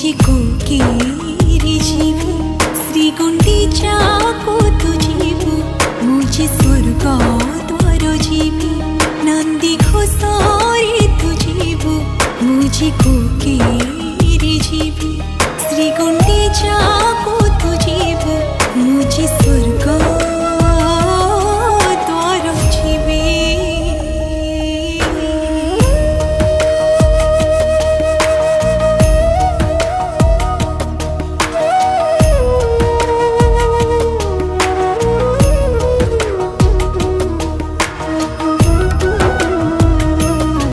मुझे कोकेरी जीवी श्री गुंडीचा को तू जीवु मुझे स्वर्ग द्वार जीवी नंदी घोषरे तू जीवु मुझे को